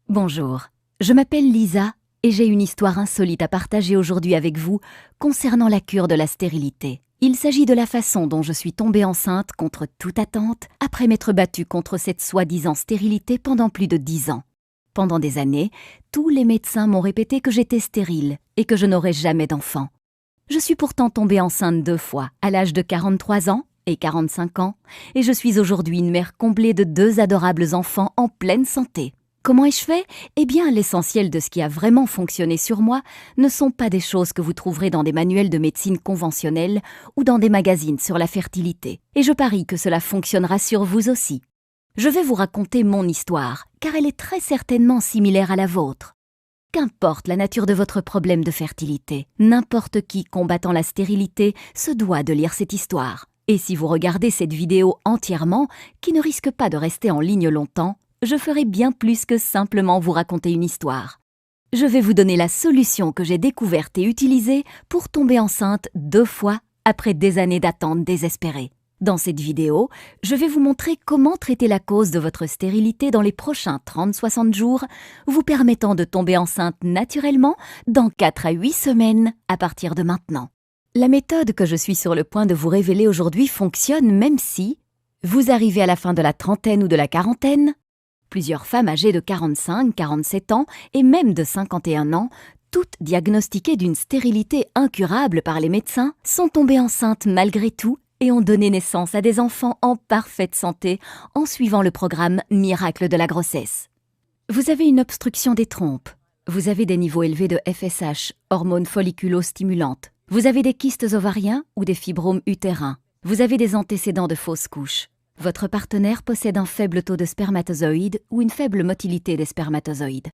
Bonjour, je m'appelle Lisa et j'ai une histoire insolite à partager aujourd'hui avec vous concernant la cure de la stérilité. Il s'agit de la façon dont je suis tombée enceinte contre toute attente après m'être battue contre cette soi-disant stérilité pendant plus de 10 ans. Pendant des années, tous les médecins m'ont répété que j'étais stérile et que je n'aurais jamais d'enfant. Je suis pourtant tombée enceinte 2 fois, à l'âge de 43 ans et 45 ans, et je suis aujourd'hui une mère comblée de 2 adorables enfants en pleine santé. Comment ai-je fait ? Eh bien, l'essentiel de ce qui a vraiment fonctionné sur moi ne sont pas des choses que vous trouverez dans des manuels de médecine conventionnelle ou dans des magazines sur la fertilité. Et je parie que cela fonctionnera sur vous aussi. Je vais vous raconter mon histoire, car elle est très certainement similaire à la vôtre. Qu'importe la nature de votre problème de fertilité, n'importe qui combattant la stérilité se doit de lire cette histoire. Et si vous regardez cette vidéo entièrement, qui ne risque pas de rester en ligne longtemps, je ferai bien plus que simplement vous raconter une histoire. Je vais vous donner la solution que j'ai découverte et utilisée pour tomber enceinte 2 fois après des années d'attente désespérée. Dans cette vidéo, je vais vous montrer comment traiter la cause de votre stérilité dans les prochains 30-60 jours, vous permettant de tomber enceinte naturellement dans 4 à 8 semaines à partir de maintenant. La méthode que je suis sur le point de vous révéler aujourd'hui fonctionne même si vous arrivez à la fin de la trentaine ou de la quarantaine. Plusieurs femmes âgées de 45, 47 ans et même de 51 ans, toutes diagnostiquées d'une stérilité incurable par les médecins, sont tombées enceintes malgré tout et ont donné naissance à des enfants en parfaite santé en suivant le programme Miracle de la grossesse. Vous avez une obstruction des trompes, vous avez des niveaux élevés de FSH, hormones folliculo-stimulantes, vous avez des kystes ovariens ou des fibromes utérins, vous avez des antécédents de fausses couches. Votre partenaire possède un faible taux de spermatozoïdes ou une faible motilité des spermatozoïdes.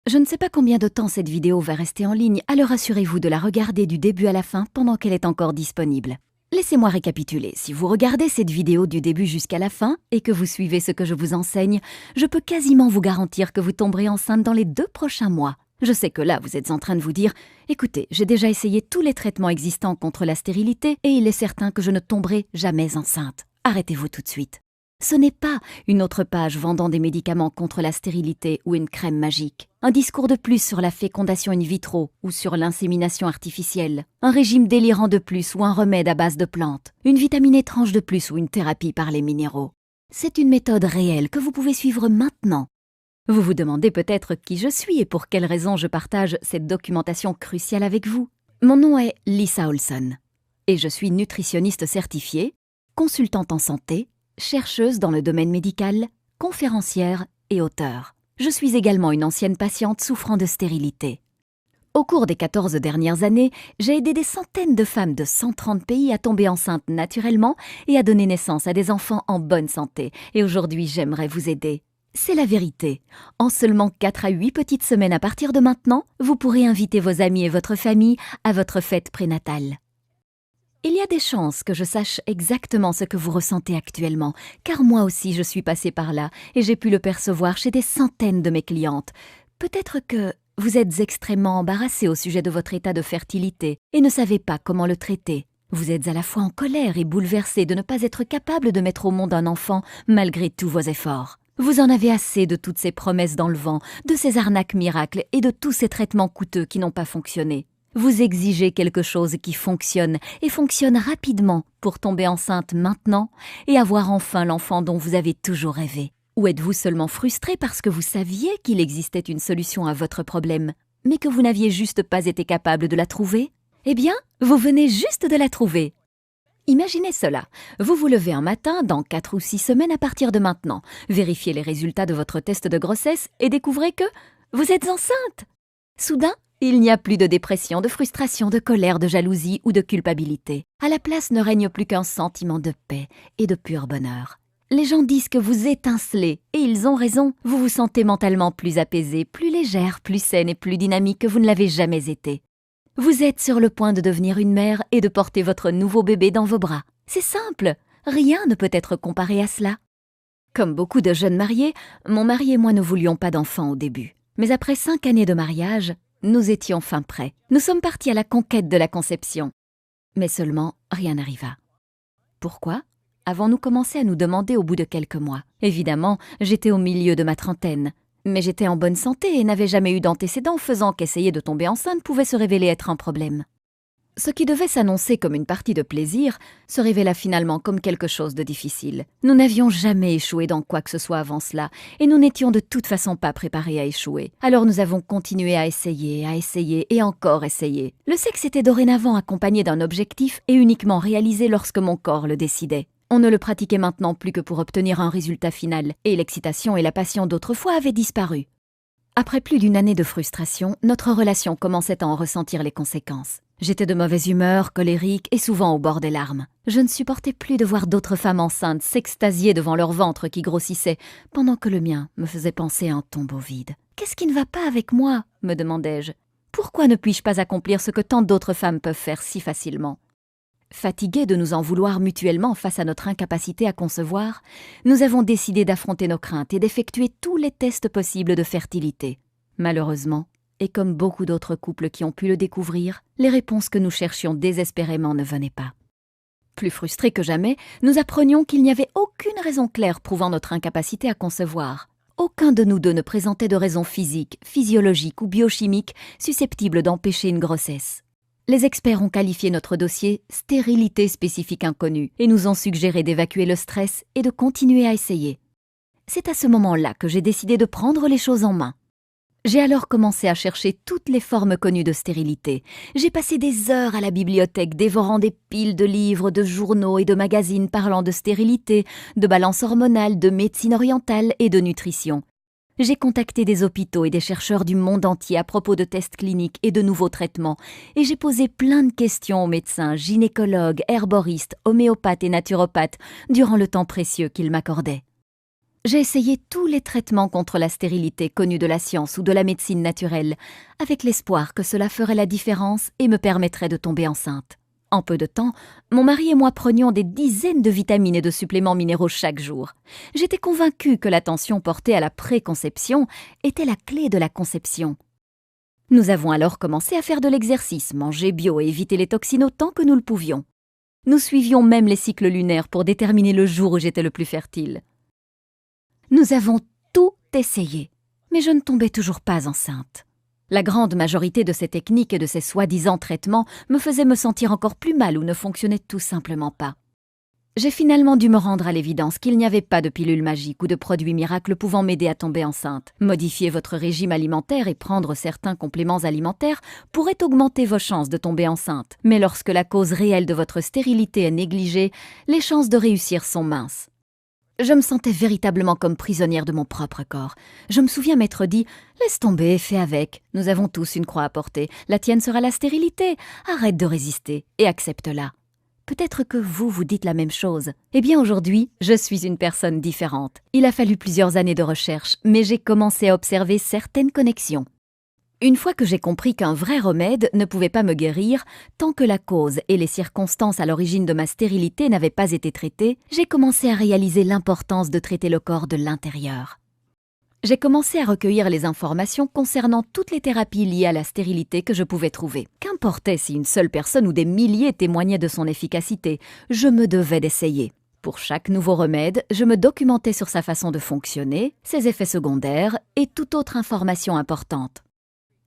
Je ne sais pas combien de temps cette vidéo va rester en ligne, alors assurez-vous de la regarder du début à la fin pendant qu'elle est encore disponible. Laissez-moi récapituler. Si vous regardez cette vidéo du début jusqu'à la fin et que vous suivez ce que je vous enseigne, je peux quasiment vous garantir que vous tomberez enceinte dans les 2 prochains mois. Je sais que là, vous êtes en train de vous dire « Écoutez, j'ai déjà essayé tous les traitements existants contre la stérilité et il est certain que je ne tomberai jamais enceinte. » Arrêtez-vous tout de suite. Ce n'est pas une autre page vendant des médicaments contre la stérilité ou une crème magique. Un discours de plus sur la fécondation in vitro ou sur l'insémination artificielle. Un régime délirant de plus ou un remède à base de plantes. Une vitamine étrange de plus ou une thérapie par les minéraux. C'est une méthode réelle que vous pouvez suivre maintenant. Vous vous demandez peut-être qui je suis et pour quelles raisons je partage cette documentation cruciale avec vous. Mon nom est Lisa Olson et je suis nutritionniste certifiée, consultante en santé, chercheuse dans le domaine médical, conférencière et auteure. Je suis également une ancienne patiente souffrant de stérilité. Au cours des 14 dernières années, j'ai aidé des centaines de femmes de 130 pays à tomber enceintes naturellement et à donner naissance à des enfants en bonne santé. Et aujourd'hui, j'aimerais vous aider. C'est la vérité. En seulement 4 à 8 petites semaines à partir de maintenant, vous pourrez inviter vos amis et votre famille à votre fête prénatale. Il y a des chances que je sache exactement ce que vous ressentez actuellement, car moi aussi je suis passée par là et j'ai pu le percevoir chez des centaines de mes clientes. Peut-être que vous êtes extrêmement embarrassée au sujet de votre état de fertilité et ne savez pas comment le traiter. Vous êtes à la fois en colère et bouleversée de ne pas être capable de mettre au monde un enfant malgré tous vos efforts. Vous en avez assez de toutes ces promesses dans le vent, de ces arnaques miracles et de tous ces traitements coûteux qui n'ont pas fonctionné. Vous exigez quelque chose qui fonctionne et fonctionne rapidement pour tomber enceinte maintenant et avoir enfin l'enfant dont vous avez toujours rêvé. Ou êtes-vous seulement frustré parce que vous saviez qu'il existait une solution à votre problème, mais que vous n'aviez juste pas été capable de la trouver ? Eh bien, vous venez juste de la trouver. Imaginez cela. Vous vous levez un matin dans 4 ou 6 semaines à partir de maintenant, vérifiez les résultats de votre test de grossesse et découvrez que vous êtes enceinte. Soudain, il n'y a plus de dépression, de frustration, de colère, de jalousie ou de culpabilité. À la place ne règne plus qu'un sentiment de paix et de pur bonheur. Les gens disent que vous étincelez, et ils ont raison. Vous vous sentez mentalement plus apaisée, plus légère, plus saine et plus dynamique que vous ne l'avez jamais été. Vous êtes sur le point de devenir une mère et de porter votre nouveau bébé dans vos bras. C'est simple, rien ne peut être comparé à cela. Comme beaucoup de jeunes mariés, mon mari et moi ne voulions pas d'enfants au début. Mais après 5 années de mariage, nous étions fin prêts. Nous sommes partis à la conquête de la conception. Mais seulement, rien n'arriva. Pourquoi ? Avons-nous commencé à nous demander au bout de quelques mois. Évidemment, j'étais au milieu de ma trentaine. Mais j'étais en bonne santé et n'avais jamais eu d'antécédents faisant qu'essayer de tomber enceinte pouvait se révéler être un problème. Ce qui devait s'annoncer comme une partie de plaisir se révéla finalement comme quelque chose de difficile. Nous n'avions jamais échoué dans quoi que ce soit avant cela, et nous n'étions de toute façon pas préparés à échouer. Alors nous avons continué à essayer et encore essayer. Le sexe était dorénavant accompagné d'un objectif et uniquement réalisé lorsque mon corps le décidait. On ne le pratiquait maintenant plus que pour obtenir un résultat final, et l'excitation et la passion d'autrefois avaient disparu. Après plus d'une année de frustration, notre relation commençait à en ressentir les conséquences. J'étais de mauvaise humeur, colérique et souvent au bord des larmes. Je ne supportais plus de voir d'autres femmes enceintes s'extasier devant leur ventre qui grossissait, pendant que le mien me faisait penser à un tombeau vide. « Qu'est-ce qui ne va pas avec moi ?» me demandais-je. « Pourquoi ne puis-je pas accomplir ce que tant d'autres femmes peuvent faire si facilement ?» Fatigués de nous en vouloir mutuellement face à notre incapacité à concevoir, nous avons décidé d'affronter nos craintes et d'effectuer tous les tests possibles de fertilité. Malheureusement, et comme beaucoup d'autres couples qui ont pu le découvrir, les réponses que nous cherchions désespérément ne venaient pas. Plus frustrés que jamais, nous apprenions qu'il n'y avait aucune raison claire prouvant notre incapacité à concevoir. Aucun de nous deux ne présentait de raison physique, physiologique ou biochimique susceptible d'empêcher une grossesse. Les experts ont qualifié notre dossier « stérilité spécifique inconnue » et nous ont suggéré d'évacuer le stress et de continuer à essayer. C'est à ce moment-là que j'ai décidé de prendre les choses en main. J'ai alors commencé à chercher toutes les formes connues de stérilité. J'ai passé des heures à la bibliothèque dévorant des piles de livres, de journaux et de magazines parlant de stérilité, de balance hormonale, de médecine orientale et de nutrition. J'ai contacté des hôpitaux et des chercheurs du monde entier à propos de tests cliniques et de nouveaux traitements, et j'ai posé plein de questions aux médecins, gynécologues, herboristes, homéopathes et naturopathes durant le temps précieux qu'ils m'accordaient. J'ai essayé tous les traitements contre la stérilité connus de la science ou de la médecine naturelle, avec l'espoir que cela ferait la différence et me permettrait de tomber enceinte. En peu de temps, mon mari et moi prenions des dizaines de vitamines et de suppléments minéraux chaque jour. J'étais convaincue que l'attention portée à la préconception était la clé de la conception. Nous avons alors commencé à faire de l'exercice, manger bio et éviter les toxines autant que nous le pouvions. Nous suivions même les cycles lunaires pour déterminer le jour où j'étais le plus fertile. Nous avons tout essayé, mais je ne tombais toujours pas enceinte. La grande majorité de ces techniques et de ces soi-disant traitements me faisaient me sentir encore plus mal ou ne fonctionnaient tout simplement pas. J'ai finalement dû me rendre à l'évidence qu'il n'y avait pas de pilule magique ou de produit miracle pouvant m'aider à tomber enceinte. Modifier votre régime alimentaire et prendre certains compléments alimentaires pourrait augmenter vos chances de tomber enceinte. Mais lorsque la cause réelle de votre stérilité est négligée, les chances de réussir sont minces. Je me sentais véritablement comme prisonnière de mon propre corps. Je me souviens m'être dit « Laisse tomber, fais avec. Nous avons tous une croix à porter. La tienne sera la stérilité. Arrête de résister et accepte-la. » Peut-être que vous vous dites la même chose. Eh bien aujourd'hui, je suis une personne différente. Il a fallu plusieurs années de recherche, mais j'ai commencé à observer certaines connexions. Une fois que j'ai compris qu'un vrai remède ne pouvait pas me guérir, tant que la cause et les circonstances à l'origine de ma stérilité n'avaient pas été traitées, j'ai commencé à réaliser l'importance de traiter le corps de l'intérieur. J'ai commencé à recueillir les informations concernant toutes les thérapies liées à la stérilité que je pouvais trouver. Qu'importait si une seule personne ou des milliers témoignaient de son efficacité, je me devais d'essayer. Pour chaque nouveau remède, je me documentais sur sa façon de fonctionner, ses effets secondaires et toute autre information importante.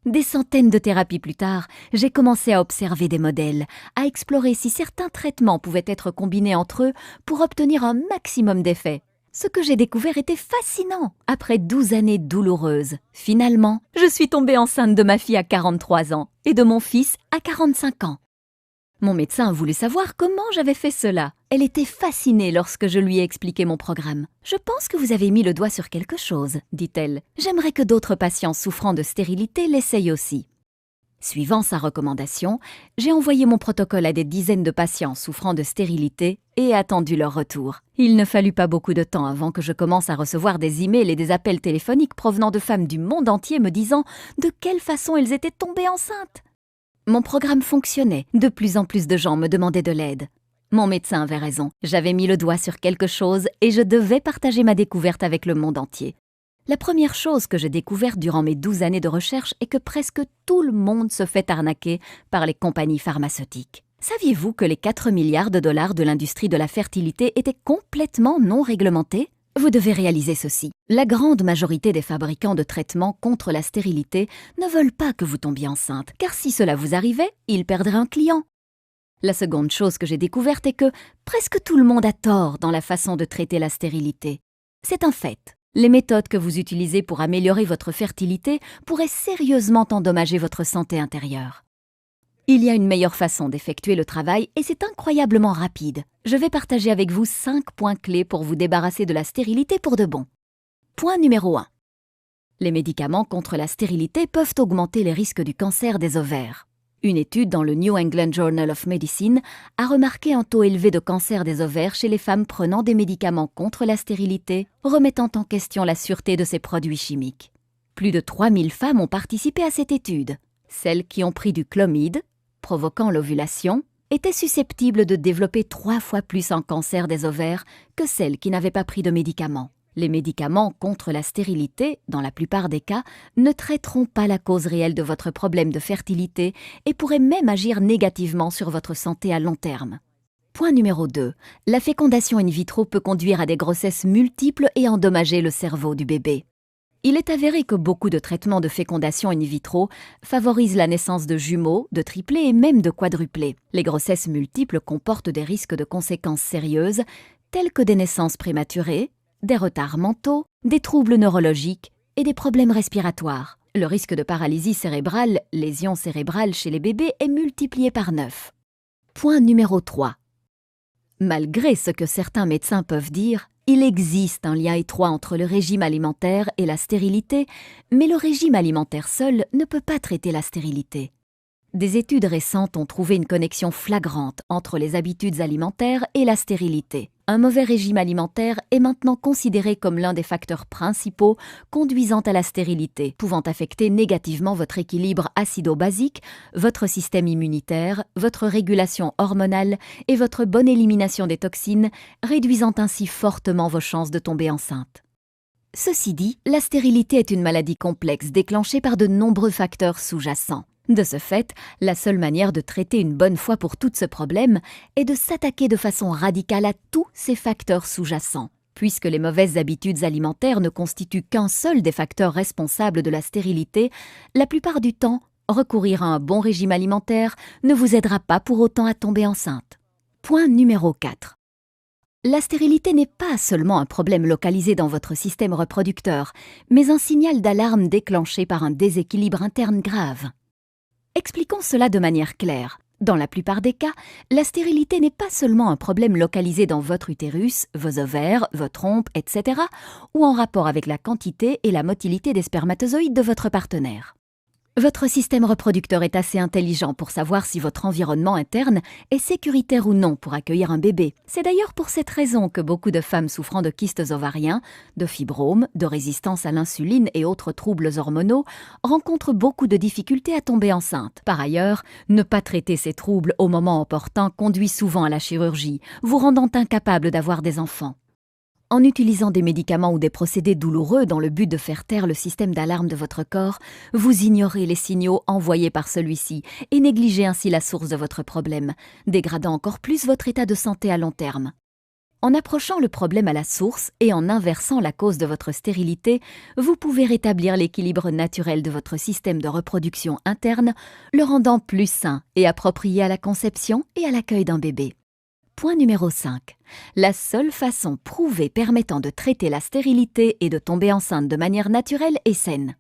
Des centaines de thérapies plus tard, j'ai commencé à observer des modèles, à explorer si certains traitements pouvaient être combinés entre eux pour obtenir un maximum d'effets. Ce que j'ai découvert était fascinant. Après 12 années douloureuses, finalement, je suis tombée enceinte de ma fille à 43 ans et de mon fils à 45 ans. Mon médecin a voulu savoir comment j'avais fait cela. Elle était fascinée lorsque je lui ai expliqué mon programme. « Je pense que vous avez mis le doigt sur quelque chose, » dit-elle. « J'aimerais que d'autres patients souffrant de stérilité l'essayent aussi. » Suivant sa recommandation, j'ai envoyé mon protocole à des dizaines de patients souffrant de stérilité et attendu leur retour. Il ne fallut pas beaucoup de temps avant que je commence à recevoir des emails et des appels téléphoniques provenant de femmes du monde entier me disant de quelle façon elles étaient tombées enceintes. Mon programme fonctionnait, de plus en plus de gens me demandaient de l'aide. Mon médecin avait raison, j'avais mis le doigt sur quelque chose et je devais partager ma découverte avec le monde entier. La première chose que j'ai découverte durant mes 12 années de recherche est que presque tout le monde se fait arnaquer par les compagnies pharmaceutiques. Saviez-vous que les 4 milliards de dollars de l'industrie de la fertilité étaient complètement non réglementés ? Vous devez réaliser ceci. La grande majorité des fabricants de traitements contre la stérilité ne veulent pas que vous tombiez enceinte, car si cela vous arrivait, ils perdraient un client. La seconde chose que j'ai découverte est que presque tout le monde a tort dans la façon de traiter la stérilité. C'est un fait. Les méthodes que vous utilisez pour améliorer votre fertilité pourraient sérieusement endommager votre santé intérieure. Il y a une meilleure façon d'effectuer le travail et c'est incroyablement rapide. Je vais partager avec vous 5 points clés pour vous débarrasser de la stérilité pour de bon. Point numéro 1. Les médicaments contre la stérilité peuvent augmenter les risques du cancer des ovaires. Une étude dans le New England Journal of Medicine a remarqué un taux élevé de cancer des ovaires chez les femmes prenant des médicaments contre la stérilité, remettant en question la sûreté de ces produits chimiques. Plus de 3000 femmes ont participé à cette étude. Celles qui ont pris du clomide, provoquant l'ovulation, étaient susceptibles de développer 3 fois plus un cancer des ovaires que celles qui n'avaient pas pris de médicaments. Les médicaments contre la stérilité, dans la plupart des cas, ne traiteront pas la cause réelle de votre problème de fertilité et pourraient même agir négativement sur votre santé à long terme. Point numéro 2. La fécondation in vitro peut conduire à des grossesses multiples et endommager le cerveau du bébé. Il est avéré que beaucoup de traitements de fécondation in vitro favorisent la naissance de jumeaux, de triplés et même de quadruplés. Les grossesses multiples comportent des risques de conséquences sérieuses, tels que des naissances prématurées, des retards mentaux, des troubles neurologiques et des problèmes respiratoires. Le risque de paralysie cérébrale, lésion cérébrale chez les bébés est multiplié par 9. Point numéro 3. Malgré ce que certains médecins peuvent dire, il existe un lien étroit entre le régime alimentaire et la stérilité, mais le régime alimentaire seul ne peut pas traiter la stérilité. Des études récentes ont trouvé une connexion flagrante entre les habitudes alimentaires et la stérilité. Un mauvais régime alimentaire est maintenant considéré comme l'un des facteurs principaux conduisant à la stérilité, pouvant affecter négativement votre équilibre acido-basique, votre système immunitaire, votre régulation hormonale et votre bonne élimination des toxines, réduisant ainsi fortement vos chances de tomber enceinte. Ceci dit, la stérilité est une maladie complexe déclenchée par de nombreux facteurs sous-jacents. De ce fait, la seule manière de traiter une bonne fois pour toutes ce problème est de s'attaquer de façon radicale à tous ces facteurs sous-jacents. Puisque les mauvaises habitudes alimentaires ne constituent qu'un seul des facteurs responsables de la stérilité, la plupart du temps, recourir à un bon régime alimentaire ne vous aidera pas pour autant à tomber enceinte. Point numéro 4. La stérilité n'est pas seulement un problème localisé dans votre système reproducteur, mais un signal d'alarme déclenché par un déséquilibre interne grave. Expliquons cela de manière claire. Dans la plupart des cas, la stérilité n'est pas seulement un problème localisé dans votre utérus, vos ovaires, vos trompes, etc., ou en rapport avec la quantité et la motilité des spermatozoïdes de votre partenaire. Votre système reproducteur est assez intelligent pour savoir si votre environnement interne est sécuritaire ou non pour accueillir un bébé. C'est d'ailleurs pour cette raison que beaucoup de femmes souffrant de kystes ovariens, de fibromes, de résistance à l'insuline et autres troubles hormonaux rencontrent beaucoup de difficultés à tomber enceinte. Par ailleurs, ne pas traiter ces troubles au moment opportun conduit souvent à la chirurgie, vous rendant incapable d'avoir des enfants. En utilisant des médicaments ou des procédés douloureux dans le but de faire taire le système d'alarme de votre corps, vous ignorez les signaux envoyés par celui-ci et négligez ainsi la source de votre problème, dégradant encore plus votre état de santé à long terme. En approchant le problème à la source et en inversant la cause de votre stérilité, vous pouvez rétablir l'équilibre naturel de votre système de reproduction interne, le rendant plus sain et approprié à la conception et à l'accueil d'un bébé. Point numéro 5. La seule façon prouvée permettant de traiter la stérilité et de tomber enceinte de manière naturelle et saine.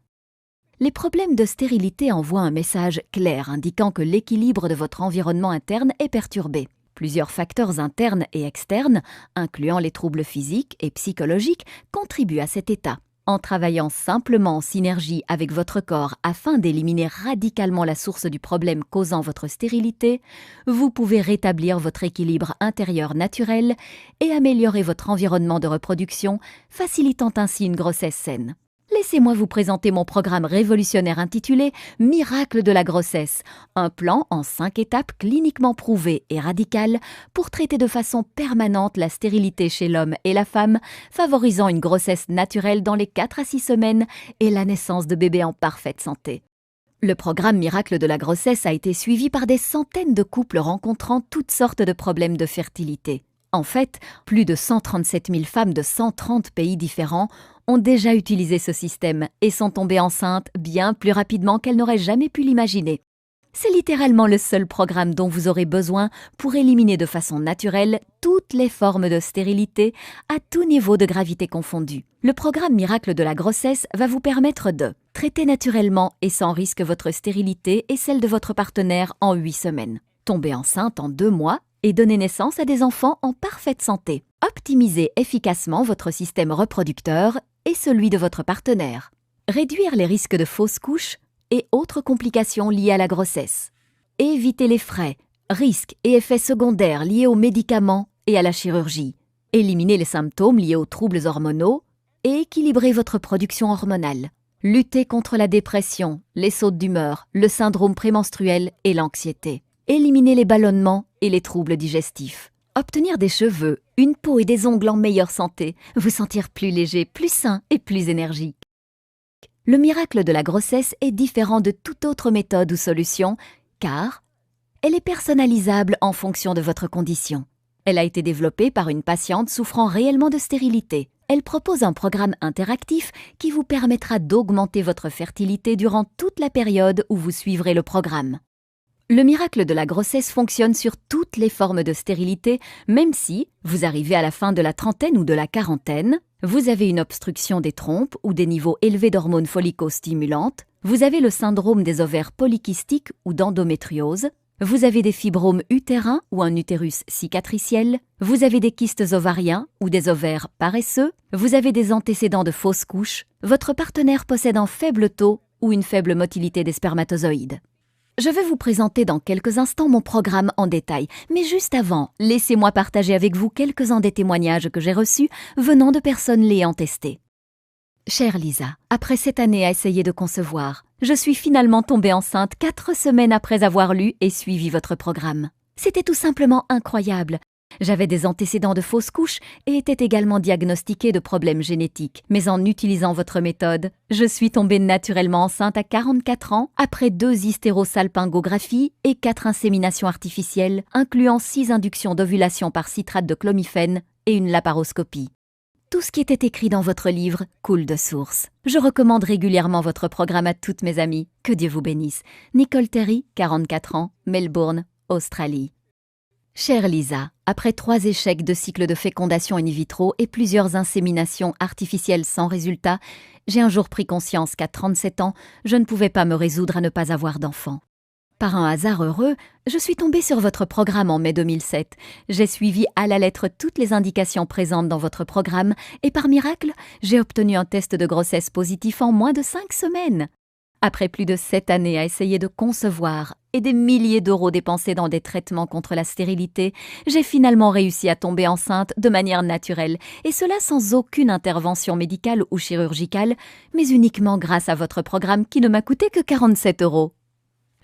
Les problèmes de stérilité envoient un message clair indiquant que l'équilibre de votre environnement interne est perturbé. Plusieurs facteurs internes et externes, incluant les troubles physiques et psychologiques, contribuent à cet état. En travaillant simplement en synergie avec votre corps afin d'éliminer radicalement la source du problème causant votre stérilité, vous pouvez rétablir votre équilibre intérieur naturel et améliorer votre environnement de reproduction, facilitant ainsi une grossesse saine. Laissez-moi vous présenter mon programme révolutionnaire intitulé « Miracle de la grossesse », un plan en 5 étapes cliniquement prouvé et radical pour traiter de façon permanente la stérilité chez l'homme et la femme, favorisant une grossesse naturelle dans les 4 à 6 semaines et la naissance de bébés en parfaite santé. Le programme Miracle de la grossesse a été suivi par des centaines de couples rencontrant toutes sortes de problèmes de fertilité. En fait, plus de 137 000 femmes de 130 pays différents ont déjà utilisé ce système et sont tombées enceintes bien plus rapidement qu'elles n'auraient jamais pu l'imaginer. C'est littéralement le seul programme dont vous aurez besoin pour éliminer de façon naturelle toutes les formes de stérilité à tout niveau de gravité confondu. Le programme Miracle de la grossesse va vous permettre de traiter naturellement et sans risque votre stérilité et celle de votre partenaire en 8 semaines, tomber enceinte en 2 mois et donner naissance à des enfants en parfaite santé, optimiser efficacement votre système reproducteur et celui de votre partenaire, réduire les risques de fausses couches et autres complications liées à la grossesse. Éviter les frais, risques et effets secondaires liés aux médicaments et à la chirurgie. Éliminer les symptômes liés aux troubles hormonaux et équilibrer votre production hormonale. Lutter contre la dépression, les sautes d'humeur, le syndrome prémenstruel et l'anxiété. Éliminer les ballonnements et les troubles digestifs. Obtenir des cheveux, une peau et des ongles en meilleure santé. Vous sentir plus léger, plus sain et plus énergique. Le miracle de la grossesse est différent de toute autre méthode ou solution, car elle est personnalisable en fonction de votre condition. Elle a été développée par une patiente souffrant réellement de stérilité. Elle propose un programme interactif qui vous permettra d'augmenter votre fertilité durant toute la période où vous suivrez le programme. Le miracle de la grossesse fonctionne sur toutes les formes de stérilité, même si vous arrivez à la fin de la trentaine ou de la quarantaine, vous avez une obstruction des trompes ou des niveaux élevés d'hormones follicostimulantes, vous avez le syndrome des ovaires polykystiques ou d'endométriose, vous avez des fibromes utérins ou un utérus cicatriciel, vous avez des kystes ovariens ou des ovaires paresseux, vous avez des antécédents de fausses couches, votre partenaire possède un faible taux ou une faible motilité des spermatozoïdes. Je vais vous présenter dans quelques instants mon programme en détail, mais juste avant, laissez-moi partager avec vous quelques-uns des témoignages que j'ai reçus venant de personnes l'ayant testé. Chère Lisa, après 7 années à essayer de concevoir, je suis finalement tombée enceinte 4 semaines après avoir lu et suivi votre programme. C'était tout simplement incroyable. J'avais des antécédents de fausses couches et était également diagnostiquée de problèmes génétiques. Mais en utilisant votre méthode, je suis tombée naturellement enceinte à 44 ans après 2 hystérosalpingographies et 4 inséminations artificielles, incluant 6 inductions d'ovulation par citrate de clomifène et une laparoscopie. Tout ce qui était écrit dans votre livre coule de source. Je recommande régulièrement votre programme à toutes mes amies. Que Dieu vous bénisse. Nicole Terry, 44 ans, Melbourne, Australie. Chère Lisa, après 3 échecs de cycle de fécondation in vitro et plusieurs inséminations artificielles sans résultat, j'ai un jour pris conscience qu'à 37 ans, je ne pouvais pas me résoudre à ne pas avoir d'enfant. Par un hasard heureux, je suis tombée sur votre programme en mai 2007. J'ai suivi à la lettre toutes les indications présentes dans votre programme et par miracle, j'ai obtenu un test de grossesse positif en moins de 5 semaines. Après plus de 7 années à essayer de concevoir et des milliers d'euros dépensés dans des traitements contre la stérilité, j'ai finalement réussi à tomber enceinte de manière naturelle, et cela sans aucune intervention médicale ou chirurgicale, mais uniquement grâce à votre programme qui ne m'a coûté que 47 €.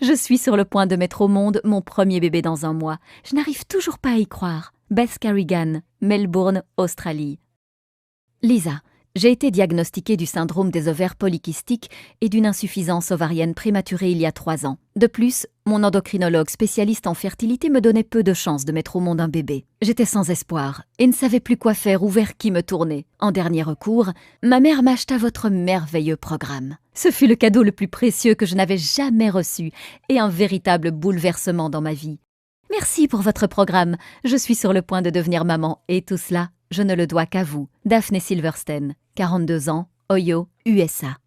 Je suis sur le point de mettre au monde mon premier bébé dans 1 mois. Je n'arrive toujours pas à y croire. Beth Carrigan, Melbourne, Australie. Lisa, j'ai été diagnostiquée du syndrome des ovaires polykystiques et d'une insuffisance ovarienne prématurée il y a 3 ans. De plus, mon endocrinologue spécialiste en fertilité me donnait peu de chances de mettre au monde un bébé. J'étais sans espoir et ne savais plus quoi faire ou vers qui me tourner. En dernier recours, ma mère m'acheta votre merveilleux programme. Ce fut le cadeau le plus précieux que je n'avais jamais reçu et un véritable bouleversement dans ma vie. Merci pour votre programme. Je suis sur le point de devenir maman et tout cela, je ne le dois qu'à vous. Daphne Silverstein, 42 ans, Ohio, USA.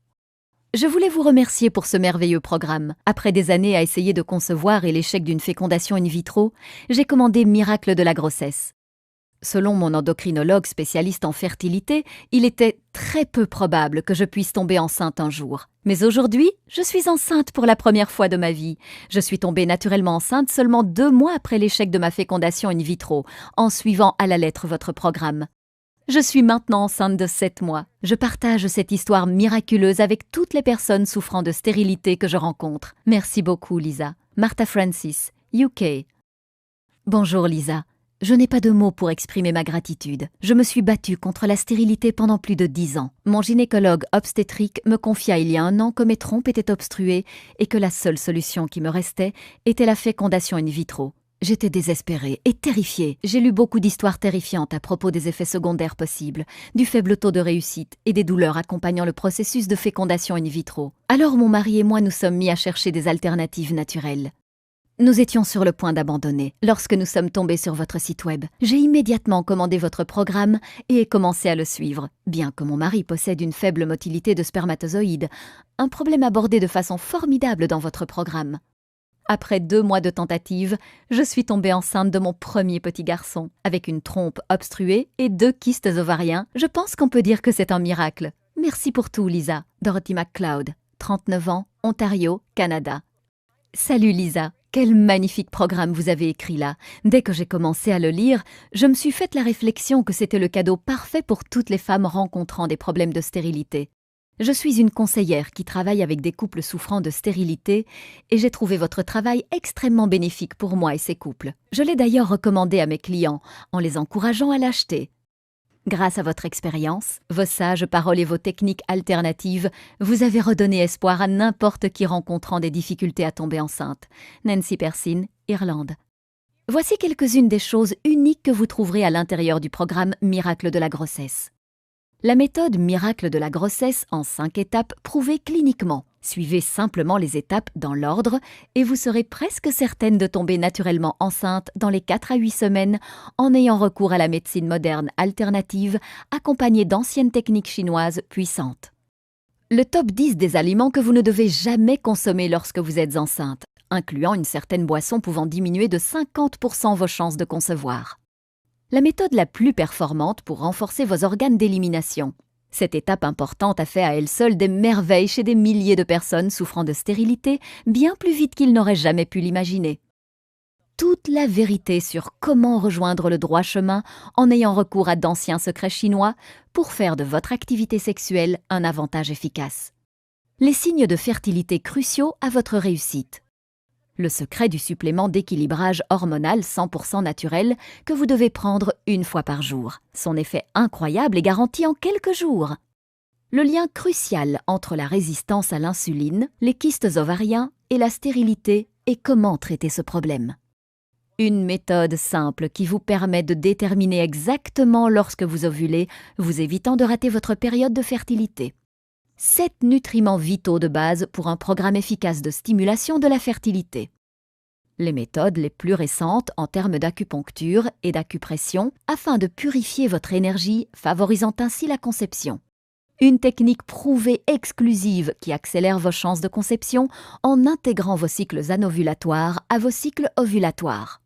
Je voulais vous remercier pour ce merveilleux programme. Après des années à essayer de concevoir et l'échec d'une fécondation in vitro, j'ai commandé Miracle de la grossesse. Selon mon endocrinologue spécialiste en fertilité, il était très peu probable que je puisse tomber enceinte un jour. Mais aujourd'hui, je suis enceinte pour la première fois de ma vie. Je suis tombée naturellement enceinte seulement 2 mois après l'échec de ma fécondation in vitro, en suivant à la lettre votre programme. Je suis maintenant enceinte de 7 mois. Je partage cette histoire miraculeuse avec toutes les personnes souffrant de stérilité que je rencontre. Merci beaucoup, Lisa. Martha Francis, UK. Bonjour, Lisa. Je n'ai pas de mots pour exprimer ma gratitude. Je me suis battue contre la stérilité pendant plus de 10 ans. Mon gynécologue obstétrique me confia il y a 1 an que mes trompes étaient obstruées et que la seule solution qui me restait était la fécondation in vitro. J'étais désespérée et terrifiée. J'ai lu beaucoup d'histoires terrifiantes à propos des effets secondaires possibles, du faible taux de réussite et des douleurs accompagnant le processus de fécondation in vitro. Alors mon mari et moi nous sommes mis à chercher des alternatives naturelles. Nous étions sur le point d'abandonner lorsque nous sommes tombés sur votre site web. J'ai immédiatement commandé votre programme et ai commencé à le suivre, bien que mon mari possède une faible motilité de spermatozoïdes, un problème abordé de façon formidable dans votre programme. Après 2 mois de tentatives, je suis tombée enceinte de mon premier petit garçon. Avec une trompe obstruée et 2 kystes ovariens, je pense qu'on peut dire que c'est un miracle. Merci pour tout, Lisa. Dorothy McCloud, 39 ans, Ontario, Canada. Salut Lisa, quel magnifique programme vous avez écrit là. Dès que j'ai commencé à le lire, je me suis fait la réflexion que c'était le cadeau parfait pour toutes les femmes rencontrant des problèmes de stérilité. Je suis une conseillère qui travaille avec des couples souffrant de stérilité et j'ai trouvé votre travail extrêmement bénéfique pour moi et ces couples. Je l'ai d'ailleurs recommandé à mes clients en les encourageant à l'acheter. Grâce à votre expérience, vos sages paroles et vos techniques alternatives, vous avez redonné espoir à n'importe qui rencontrant des difficultés à tomber enceinte. Nancy Persine, Irlande. Voici quelques-unes des choses uniques que vous trouverez à l'intérieur du programme Miracle de la grossesse. La méthode Miracle de la grossesse en 5 étapes prouvée cliniquement. Suivez simplement les étapes dans l'ordre et vous serez presque certaine de tomber naturellement enceinte dans les 4 à 8 semaines en ayant recours à la médecine moderne alternative accompagnée d'anciennes techniques chinoises puissantes. Le top 10 des aliments que vous ne devez jamais consommer lorsque vous êtes enceinte, incluant une certaine boisson pouvant diminuer de 50% vos chances de concevoir. La méthode la plus performante pour renforcer vos organes d'élimination. Cette étape importante a fait à elle seule des merveilles chez des milliers de personnes souffrant de stérilité, bien plus vite qu'ils n'auraient jamais pu l'imaginer. Toute la vérité sur comment rejoindre le droit chemin en ayant recours à d'anciens secrets chinois pour faire de votre activité sexuelle un avantage efficace. Les signes de fertilité cruciaux à votre réussite. Le secret du supplément d'équilibrage hormonal 100% naturel que vous devez prendre 1 fois par jour. Son effet incroyable est garanti en quelques jours. Le lien crucial entre la résistance à l'insuline, les kystes ovariens et la stérilité et comment traiter ce problème. Une méthode simple qui vous permet de déterminer exactement lorsque vous ovulez, vous évitant de rater votre période de fertilité. 7 nutriments vitaux de base pour un programme efficace de stimulation de la fertilité. Les méthodes les plus récentes en termes d'acupuncture et d'acupression afin de purifier votre énergie, favorisant ainsi la conception. Une technique prouvée exclusive qui accélère vos chances de conception en intégrant vos cycles anovulatoires à vos cycles ovulatoires.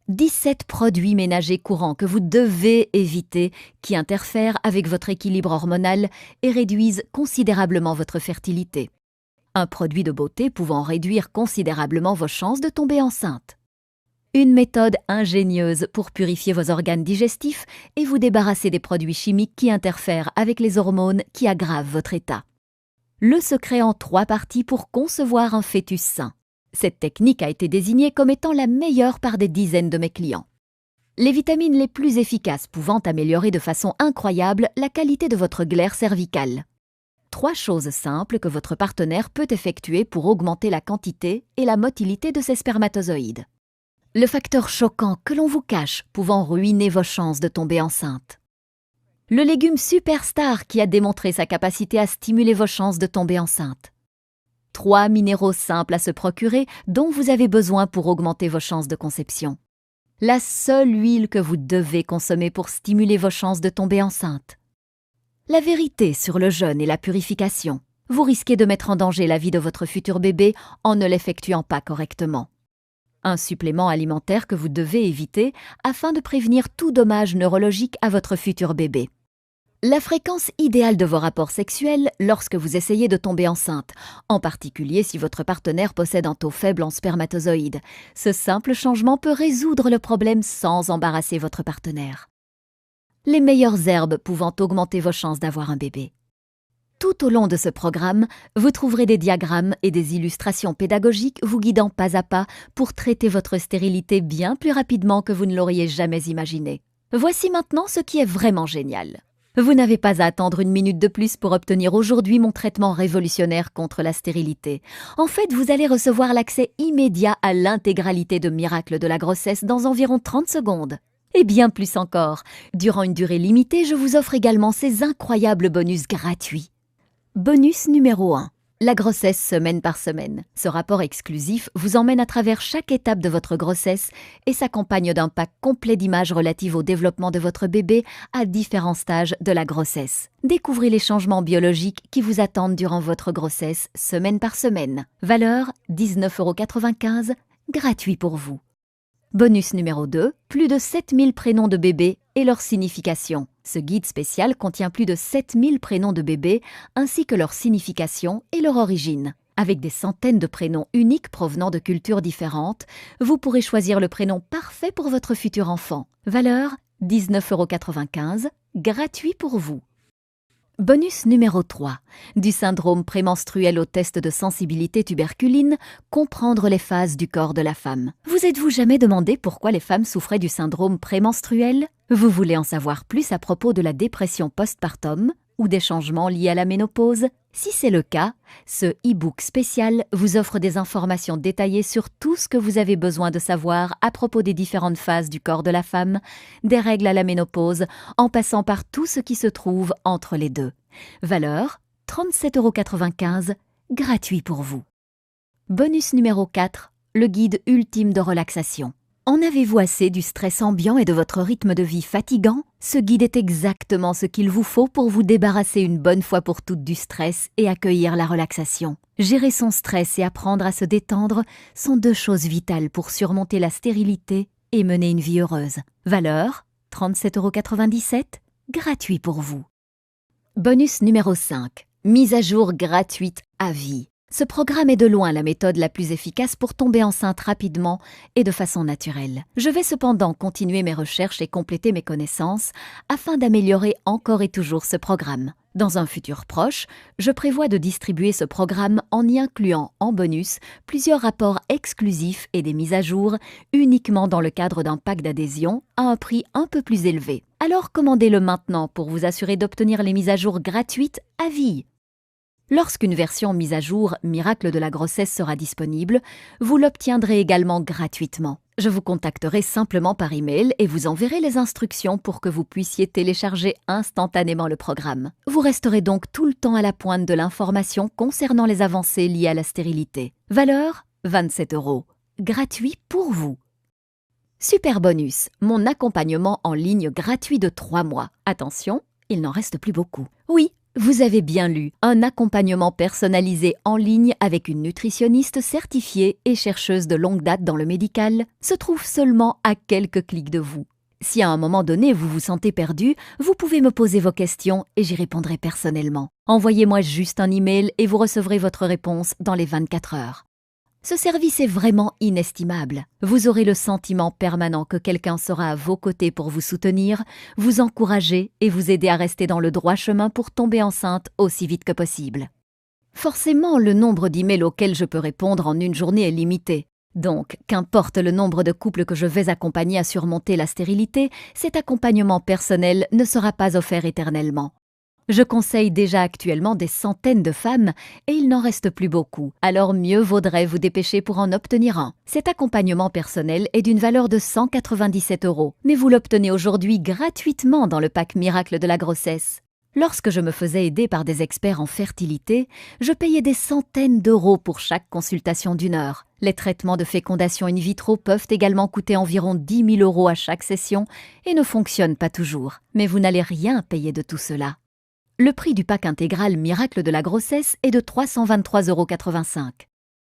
17 produits ménagers courants que vous devez éviter qui interfèrent avec votre équilibre hormonal et réduisent considérablement votre fertilité. Un produit de beauté pouvant réduire considérablement vos chances de tomber enceinte. Une méthode ingénieuse pour purifier vos organes digestifs et vous débarrasser des produits chimiques qui interfèrent avec les hormones qui aggravent votre état. Le secret en 3 parties pour concevoir un fœtus sain. Cette technique a été désignée comme étant la meilleure par des dizaines de mes clients. Les vitamines les plus efficaces pouvant améliorer de façon incroyable la qualité de votre glaire cervicale. 3 choses simples que votre partenaire peut effectuer pour augmenter la quantité et la motilité de ses spermatozoïdes. Le facteur choquant que l'on vous cache pouvant ruiner vos chances de tomber enceinte. Le légume superstar qui a démontré sa capacité à stimuler vos chances de tomber enceinte. 3 minéraux simples à se procurer dont vous avez besoin pour augmenter vos chances de conception. La seule huile que vous devez consommer pour stimuler vos chances de tomber enceinte. La vérité sur le jeûne et la purification. Vous risquez de mettre en danger la vie de votre futur bébé en ne l'effectuant pas correctement. Un supplément alimentaire que vous devez éviter afin de prévenir tout dommage neurologique à votre futur bébé. La fréquence idéale de vos rapports sexuels lorsque vous essayez de tomber enceinte, en particulier si votre partenaire possède un taux faible en spermatozoïdes. Ce simple changement peut résoudre le problème sans embarrasser votre partenaire. Les meilleures herbes pouvant augmenter vos chances d'avoir un bébé. Tout au long de ce programme, vous trouverez des diagrammes et des illustrations pédagogiques vous guidant pas à pas pour traiter votre stérilité bien plus rapidement que vous ne l'auriez jamais imaginé. Voici maintenant ce qui est vraiment génial. Vous n'avez pas à attendre une minute de plus pour obtenir aujourd'hui mon traitement révolutionnaire contre la stérilité. En fait, vous allez recevoir l'accès immédiat à l'intégralité de Miracle de la grossesse dans environ 30 secondes. Et bien plus encore, durant une durée limitée, je vous offre également ces incroyables bonus gratuits. Bonus numéro 1. La grossesse semaine par semaine. Ce rapport exclusif vous emmène à travers chaque étape de votre grossesse et s'accompagne d'un pack complet d'images relatives au développement de votre bébé à différents stages de la grossesse. Découvrez les changements biologiques qui vous attendent durant votre grossesse semaine par semaine. Valeur 19,95 €, gratuit pour vous. Bonus numéro 2, plus de 7000 prénoms de bébés et leur signification. Ce guide spécial contient plus de 7000 prénoms de bébés ainsi que leur signification et leur origine. Avec des centaines de prénoms uniques provenant de cultures différentes, vous pourrez choisir le prénom parfait pour votre futur enfant. Valeur 19,95 €, gratuit pour vous. Bonus numéro 3. Du syndrome prémenstruel au test de sensibilité tuberculine, comprendre les phases du corps de la femme. Vous êtes-vous jamais demandé pourquoi les femmes souffraient du syndrome prémenstruel? Vous voulez en savoir plus à propos de la dépression postpartum ou des changements liés à la ménopause? Si c'est le cas, ce e-book spécial vous offre des informations détaillées sur tout ce que vous avez besoin de savoir à propos des différentes phases du corps de la femme, des règles à la ménopause, en passant par tout ce qui se trouve entre les deux. Valeur 37,95 €, gratuit pour vous. Bonus numéro 4, le guide ultime de relaxation. En avez-vous assez du stress ambiant et de votre rythme de vie fatigant? Ce guide est exactement ce qu'il vous faut pour vous débarrasser une bonne fois pour toutes du stress et accueillir la relaxation. Gérer son stress et apprendre à se détendre sont deux choses vitales pour surmonter la stérilité et mener une vie heureuse. Valeur 37,97 €, gratuit pour vous. Bonus numéro 5, mise à jour gratuite à vie. Ce programme est de loin la méthode la plus efficace pour tomber enceinte rapidement et de façon naturelle. Je vais cependant continuer mes recherches et compléter mes connaissances afin d'améliorer encore et toujours ce programme. Dans un futur proche, je prévois de distribuer ce programme en y incluant en bonus plusieurs rapports exclusifs et des mises à jour uniquement dans le cadre d'un pack d'adhésion à un prix un peu plus élevé. Alors commandez-le maintenant pour vous assurer d'obtenir les mises à jour gratuites à vie. Lorsqu'une version mise à jour Miracle de la grossesse sera disponible, vous l'obtiendrez également gratuitement. Je vous contacterai simplement par email et vous enverrai les instructions pour que vous puissiez télécharger instantanément le programme. Vous resterez donc tout le temps à la pointe de l'information concernant les avancées liées à la stérilité. Valeur 27 €, gratuit pour vous. Super bonus, mon accompagnement en ligne gratuit de 3 mois. Attention, il n'en reste plus beaucoup. Oui, vous avez bien lu, un accompagnement personnalisé en ligne avec une nutritionniste certifiée et chercheuse de longue date dans le médical se trouve seulement à quelques clics de vous. Si à un moment donné vous vous sentez perdu, vous pouvez me poser vos questions et j'y répondrai personnellement. Envoyez-moi juste un email et vous recevrez votre réponse dans les 24 heures. Ce service est vraiment inestimable. Vous aurez le sentiment permanent que quelqu'un sera à vos côtés pour vous soutenir, vous encourager et vous aider à rester dans le droit chemin pour tomber enceinte aussi vite que possible. Forcément, le nombre d'emails auxquels je peux répondre en une journée est limité. Donc, qu'importe le nombre de couples que je vais accompagner à surmonter la stérilité, cet accompagnement personnel ne sera pas offert éternellement. Je conseille déjà actuellement des centaines de femmes et il n'en reste plus beaucoup, alors mieux vaudrait vous dépêcher pour en obtenir un. Cet accompagnement personnel est d'une valeur de 197 €, mais vous l'obtenez aujourd'hui gratuitement dans le pack Miracle de la grossesse. Lorsque je me faisais aider par des experts en fertilité, je payais des centaines d'euros pour chaque consultation d'1 heure. Les traitements de fécondation in vitro peuvent également coûter environ 10 000 € à chaque session et ne fonctionnent pas toujours. Mais vous n'allez rien payer de tout cela. Le prix du pack intégral Miracle de la grossesse est de 323,85 €.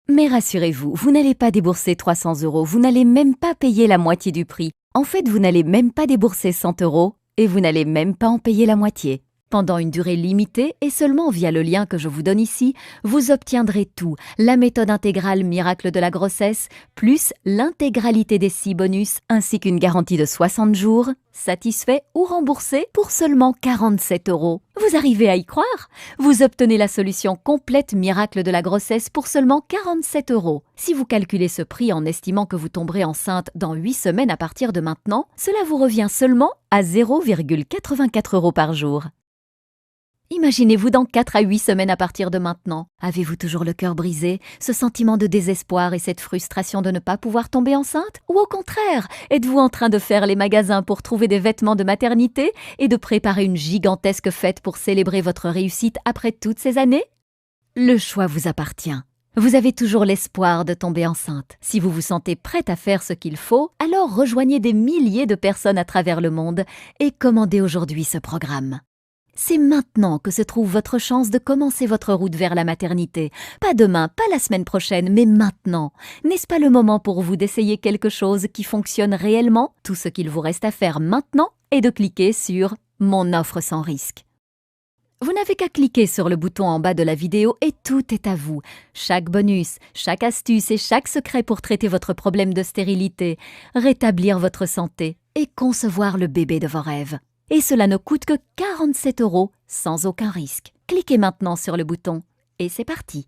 Mais rassurez-vous, vous n'allez pas débourser 300 €, vous n'allez même pas payer la moitié du prix. En fait, vous n'allez même pas débourser 100 € et vous n'allez même pas en payer la moitié. Pendant une durée limitée et seulement via le lien que je vous donne ici, vous obtiendrez tout, la méthode intégrale Miracle de la grossesse, plus l'intégralité des 6 bonus, ainsi qu'une garantie de 60 jours, satisfait ou remboursé pour seulement 47 €. Vous arrivez à y croire? Vous obtenez la solution complète Miracle de la grossesse pour seulement 47 €. Si vous calculez ce prix en estimant que vous tomberez enceinte dans 8 semaines à partir de maintenant, cela vous revient seulement à 0,84 € par jour. Imaginez-vous dans 4 à 8 semaines à partir de maintenant. Avez-vous toujours le cœur brisé, ce sentiment de désespoir et cette frustration de ne pas pouvoir tomber enceinte? Ou au contraire, êtes-vous en train de faire les magasins pour trouver des vêtements de maternité et de préparer une gigantesque fête pour célébrer votre réussite après toutes ces années? Le choix vous appartient. Vous avez toujours l'espoir de tomber enceinte. Si vous vous sentez prête à faire ce qu'il faut, alors rejoignez des milliers de personnes à travers le monde et commandez aujourd'hui ce programme. C'est maintenant que se trouve votre chance de commencer votre route vers la maternité. Pas demain, pas la semaine prochaine, mais maintenant. N'est-ce pas le moment pour vous d'essayer quelque chose qui fonctionne réellement? Tout ce qu'il vous reste à faire maintenant est de cliquer sur « Mon offre sans risque ». Vous n'avez qu'à cliquer sur le bouton en bas de la vidéo et tout est à vous. Chaque bonus, chaque astuce et chaque secret pour traiter votre problème de stérilité, rétablir votre santé et concevoir le bébé de vos rêves. Et cela ne coûte que 47 € sans aucun risque. Cliquez maintenant sur le bouton et c'est parti.